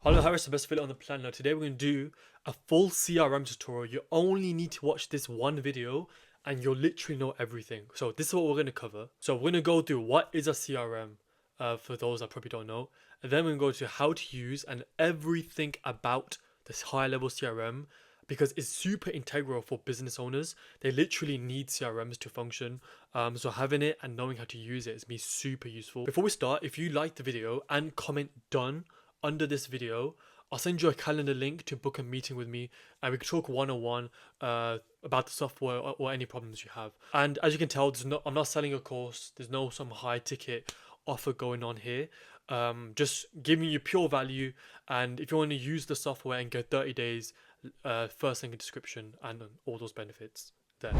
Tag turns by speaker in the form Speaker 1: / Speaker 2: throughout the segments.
Speaker 1: Hello, Harris, the best affiliate on the planet. Now, today we're going to do a full CRM tutorial. You only need to watch this one video and you'll literally know everything. So this is what we're going to cover. So we're going to go through what is a CRM for those that probably don't know. And then we're going to go to how to use and everything about this high level CRM because it's super integral for business owners. They literally need CRMs to function. So having it and knowing how to use it is be super useful. Before we start, if you like the video and comment done under this video, I'll send you a calendar link to book a meeting with me and we can talk one-on-one about the software or any problems you have. And as you can tell, I'm not selling a course. There's no some high ticket offer going on here. Just giving you pure value. And if you want to use the software and get 30 days, first link in description and all those benefits there.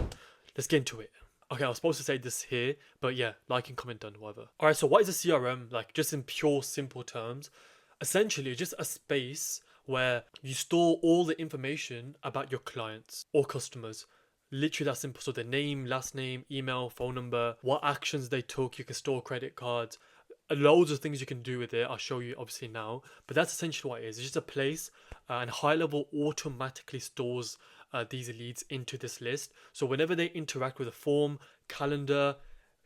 Speaker 1: Let's get into it. Okay, I was supposed to say this here, but yeah, like and comment done, whatever. All right, so what is a CRM? Like, just in pure, simple terms, essentially just a space where you store all the information about your clients or customers. Literally that simple. So their name, last name, email, phone number, what actions they took. You can store credit cards, loads of things you can do with it. I'll show you obviously now, but that's essentially what it is. It's just a place, and HighLevel automatically stores these leads into this list. So whenever they interact with a form, calendar,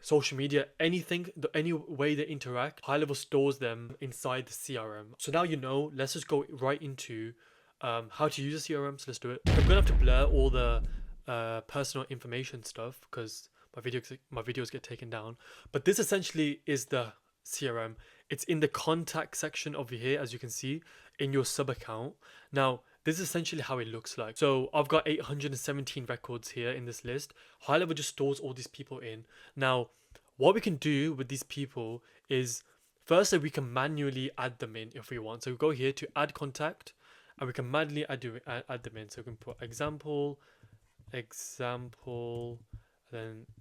Speaker 1: social media, anything, any way they interact, HighLevel stores them inside the CRM. So now you know, let's just go right into how to use a CRM. So let's do it. I'm gonna have to blur all the personal information stuff because my videos get taken down. But this essentially is the CRM. It's in the contact section over here, as you can see, in your sub account. Now, this is essentially how it looks like. So I've got 817 records here in this list. HighLevel just stores all these people in. Now, what we can do with these people is, firstly, we can manually add them in if we want. So we go here to add contact, and we can manually add them in. So we can put example, then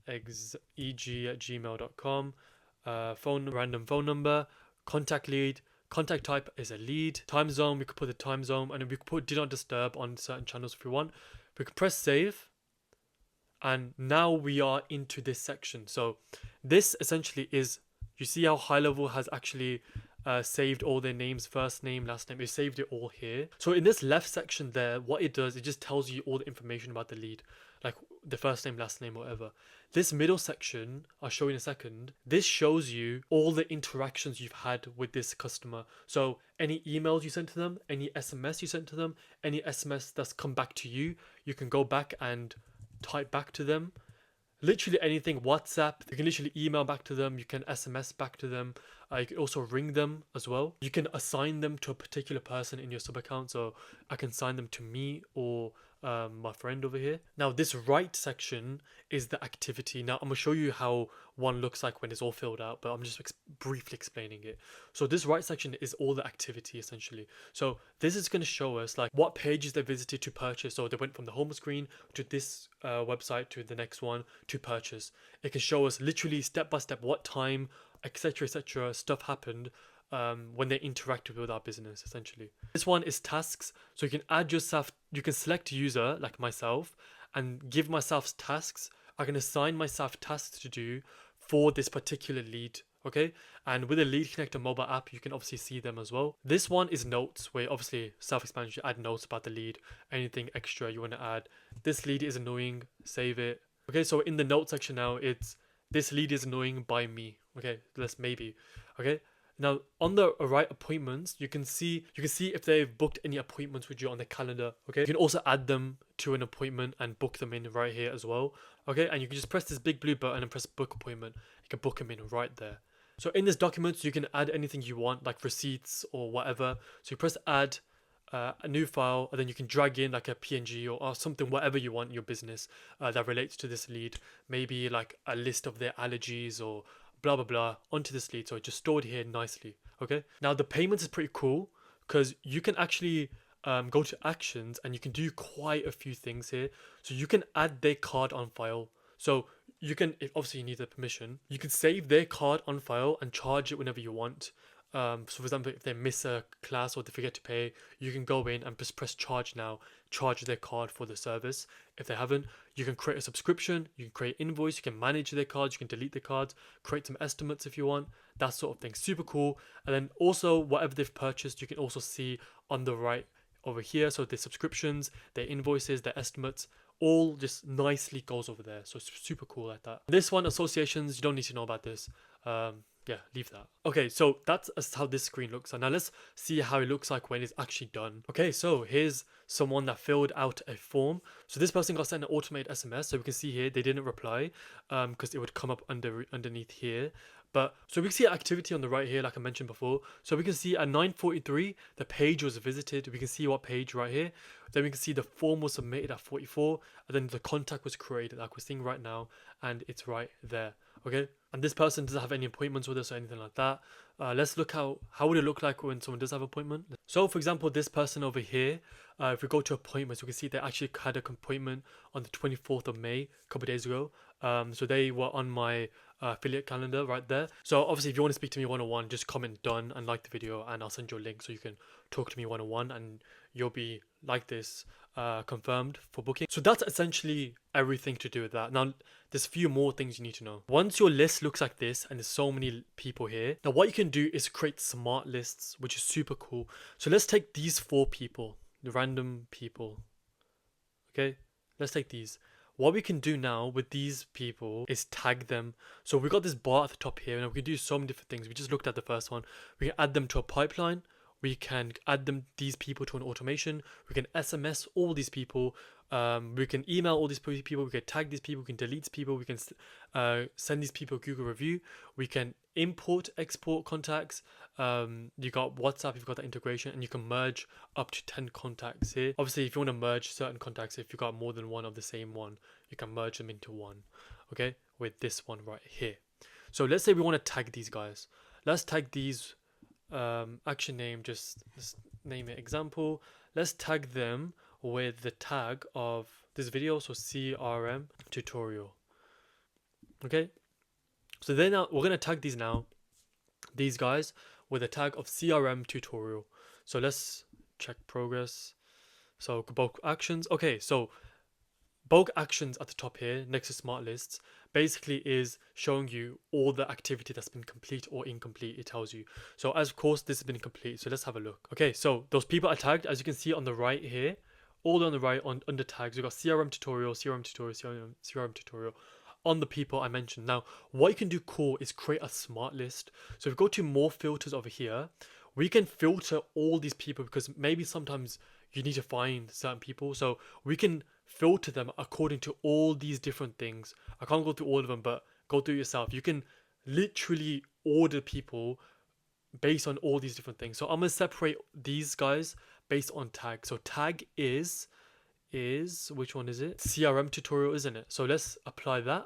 Speaker 1: eg@gmail.com, random phone number, contact lead. Contact type is a lead. Time zone, we could put the time zone, and we could put do not disturb on certain channels if we want. We could press save, and now we are into this section. So this essentially is, you see how HighLevel has actually saved all their names, first name, last name. It saved it all here. So in this left section there, what it does, it just tells you all the information about the lead, like the first name, last name, whatever. This middle section, I'll show you in a second, this shows you all the interactions you've had with this customer. So any emails you sent to them, any SMS you sent to them, any SMS that's come back to you, you can go back and type back to them. Literally anything. WhatsApp, you can literally email back to them, you can SMS back to them, you can also ring them as well. You can assign them to a particular person in your sub account, so I can assign them to me or my friend over here. Now this right section is the activity. Now I'm gonna show you how one looks like when it's all filled out, but I'm just briefly explaining it. So this right section is all the activity essentially. So this is going to show us like what pages they visited to purchase. So they went from the home screen to this website to the next one to purchase. It can show us literally step by step what time, etc stuff happened when they interacted with our business essentially. This one is tasks. So you can add yourself, you can select a user like myself and give myself tasks. I can assign myself tasks to do for this particular lead. Okay, and with the Lead Connector mobile app, you can obviously see them as well. This one is notes, where obviously self-explanatory, add notes about the lead, anything extra you want to add. This lead is annoying, save it. Okay, so in the notes section now, it's this lead is annoying by me. Okay, let's maybe. Okay, now on the right appointments, you can see if they've booked any appointments with you on the calendar. Okay, you can also add them to an appointment and book them in right here as well. Okay, and you can just press this big blue button and press book appointment. You can book them in right there. So in this document, you can add anything you want, like receipts or whatever. So you press add a new file, and then you can drag in like a PNG or something, whatever you want in your business that relates to this lead. Maybe like a list of their allergies or blah blah blah onto this lead. So it's just stored here nicely. Okay. Now the payments is pretty cool because you can actually go to actions and you can do quite a few things here. So you can add their card on file. So you can, if obviously you need the permission, you can save their card on file and charge it whenever you want. So for example, if they miss a class or they forget to pay, you can go in and just press charge now, charge their card for the service. If they haven't, you can create a subscription, you can create invoice, you can manage their cards, you can delete their cards, create some estimates if you want, that sort of thing. Super cool. And then also whatever they've purchased, you can also see on the right over here. So their subscriptions, their invoices, their estimates, all just nicely goes over there. So it's super cool like that. This one, associations, you don't need to know about this. Yeah, leave that. Okay, so that's how this screen looks. So now let's see how it looks like when it's actually done. Okay, so here's someone that filled out a form. So this person got sent an automated SMS. So we can see here they didn't reply because it would come up underneath here. But so we can see activity on the right here, like I mentioned before. So we can see at 9:43 the page was visited. We can see what page right here. Then we can see the form was submitted at 44, and then the contact was created, like we're seeing right now, and it's right there. Okay, and this person doesn't have any appointments with us or anything like that. Let's look how would it look like when someone does have an appointment. So for example, this person over here, if we go to appointments, we can see they actually had an appointment on the 24th of May, a couple of days ago. So they were on my affiliate calendar right there. So obviously if you want to speak to me one-on-one, just comment done and like the video, and I'll send you a link so you can talk to me one-on-one, and you'll be like this confirmed for booking. So that's essentially everything to do with that. Now there's a few more things you need to know. Once your list looks like this and there's so many people here, now what you can do is create smart lists, which is super cool. So let's take these 4 people, the random people. Okay, let's take these. What we can do now with these people is tag them. So we got this bar at the top here, and we can do so many different things. We just looked at the first one. We can add them to a pipeline. We can add these people to an automation. We can SMS all these people. We can email all these people. We can tag these people. We can delete people. We can send these people a Google review. We can import, export contacts. You got WhatsApp, you've got that integration, and you can merge up to 10 contacts here. Obviously, if you want to merge certain contacts, if you got more than one of the same one, you can merge them into one. Okay, with this one right here. So let's say we want to tag these guys. Let's tag these. Action name, just let's name it example. Let's tag them with the tag of this video, so CRM tutorial. Okay, so then we're going to tag these guys with a tag of CRM tutorial. So let's check progress. So bulk actions. Okay, so bulk actions at the top here next to smart lists basically is showing you all the activity that's been complete or incomplete. It tells you. So as of course this has been complete, so let's have a look. Okay, so those people are tagged, as you can see on the right here, all on the right under tags. We've got CRM tutorial, CRM tutorial, CRM tutorial on the people I mentioned. Now what you can do cool is create a smart list. So if we go to more filters over here, we can filter all these people, because maybe sometimes you need to find certain people, so we can filter them according to all these different things. I can't go through all of them, but go through yourself. You can literally order people based on all these different things. So I'm gonna separate these guys based on tag. So tag is which one is it? CRM tutorial, isn't it? So let's apply that.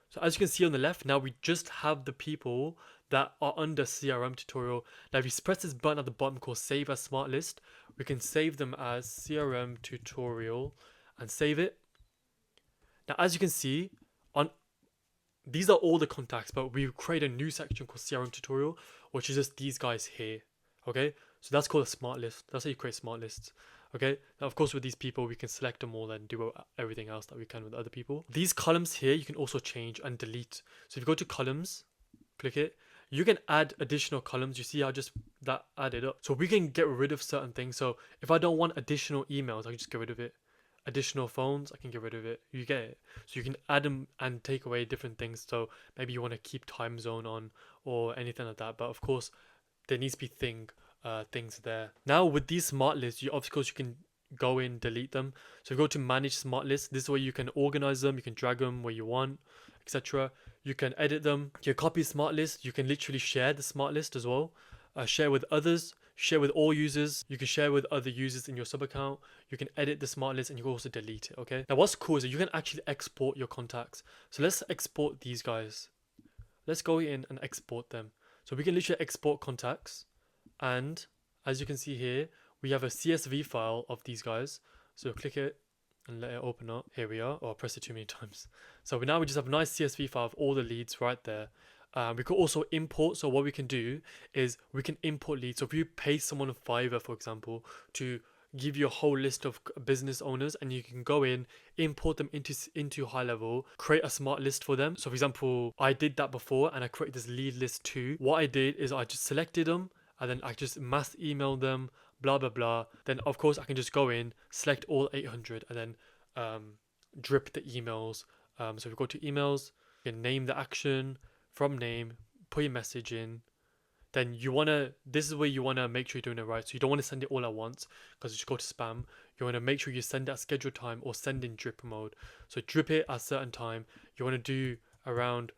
Speaker 1: So as you can see on the left, now we just have the people that are under CRM tutorial. Now if you press this button at the bottom called save as smart list, we can save them as CRM tutorial and save it. Now as you can see, these are all the contacts, but we create a new section called CRM tutorial, which is just these guys here. Okay, so that's called a smart list. That's how you create smart lists. Okay, now of course with these people we can select them all and do everything else that we can with other people. These columns here you can also change and delete. So if you go to columns, click it, you can add additional columns. You see how just that added up. So we can get rid of certain things. So if I don't want additional emails, I can just get rid of it. Additional phones, I can get rid of it. You get it. So you can add them and take away different things. So maybe you want to keep time zone on or anything like that. But of course, there needs to be things there. Now with these smart lists, of course you can go in, delete them. So go to manage smart lists. This is where you can organize them. You can drag them where you want, etc. You can edit them. You copy smart list. You can literally share the smart list as well. Share with others. Share with all users. You can share with other users in your sub account. You can edit the smart list and you can also delete it. Okay. Now what's cool is that you can actually export your contacts. So let's export these guys. Let's go in and export them. So we can literally export contacts. And as you can see here, we have a CSV file of these guys. So click it and let it open up. Here we are. Oh, I pressed it too many times. So now we just have a nice CSV file of all the leads right there. We could also import. So what we can do is we can import leads. So if you pay someone on Fiverr, for example, to give you a whole list of business owners, and you can go in, import them into HighLevel, create a smart list for them. So for example, I did that before, and I created this lead list too. What I did is I just selected them, and then I just mass emailed them, blah blah blah. Then of course I can just go in, select all 800, and then drip the emails. So if we go to emails, you can name the action. From name, put your message in. Then this is where you wanna make sure you're doing it right. So you don't want to send it all at once, because you just go to spam. You want to make sure you send it at scheduled time or send in drip mode. So drip it at a certain time. You want to do around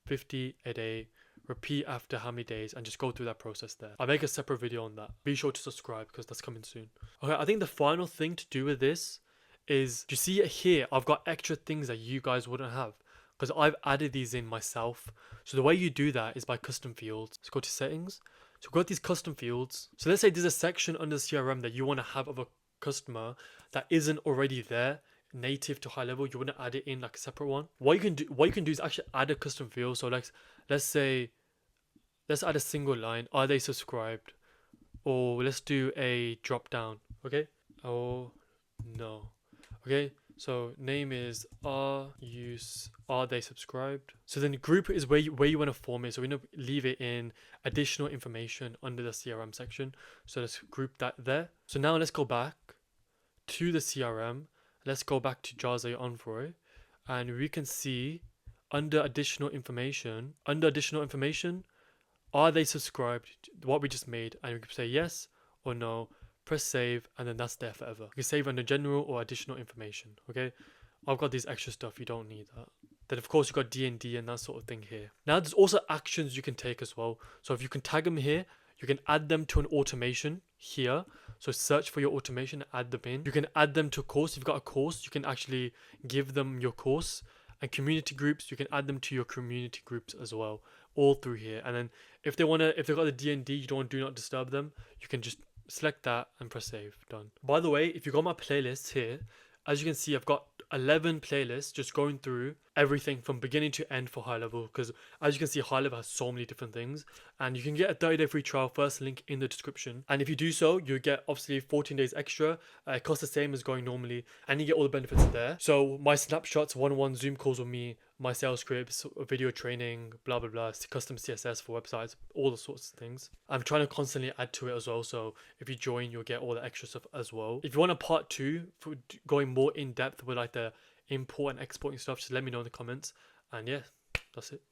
Speaker 1: 50 a day. Repeat after how many days, and just go through that process there. I'll make a separate video on that. Be sure to subscribe, because that's coming soon. Okay, I think the final thing to do with this is, you see it here, I've got extra things that you guys wouldn't have, because I've added these in myself. So the way you do that is by custom fields. So go to settings. So we've got these custom fields. So let's say there's a section under CRM that you want to have of a customer that isn't already there, native to HighLevel. You want to add it in like a separate one. What you can do is actually add a custom field. So like, let's add a single line. Are they subscribed? Or let's do a drop down. Okay. Oh no. Okay. So name is are they subscribed? So then group is where you want to form it. So we're going to leave it in additional information under the CRM section. So let's group that there. So now let's go back to the CRM. Let's go back to Jaza Envoy, and we can see under additional information, are they subscribed? What we just made, and we can say yes or no. Press save, and then that's there forever. You can save under general or additional information. Okay, I've got this extra stuff, you don't need that. Then of course you got D&D and that sort of thing here. Now there's also actions you can take as well. So if you can tag them here, you can add them to an automation here. So search for your automation, add them in. You can add them to a course. If you've got a course, you can actually give them your course. And community groups, you can add them to your community groups as well, all through here. And then if they've got the D&D, you don't want to do not disturb them, you can just select that and press save. Done. By the way, if you got my playlists here, as you can see, I've got 11 playlists just going through everything from beginning to end for HighLevel, because as you can see, HighLevel has so many different things, and you can get a 30-day free trial. First link in the description, and if you do so, you get obviously 14 days extra. It costs the same as going normally, and you get all the benefits there. So my snapshots, one-on-one Zoom calls with me, my sales scripts, video training, blah blah blah, custom CSS for websites, all the sorts of things. I'm trying to constantly add to it as well, so if you join, you'll get all the extra stuff as well. If you want a part 2 for going more in depth with like the import and exporting stuff, just let me know in the comments. And yeah, that's it.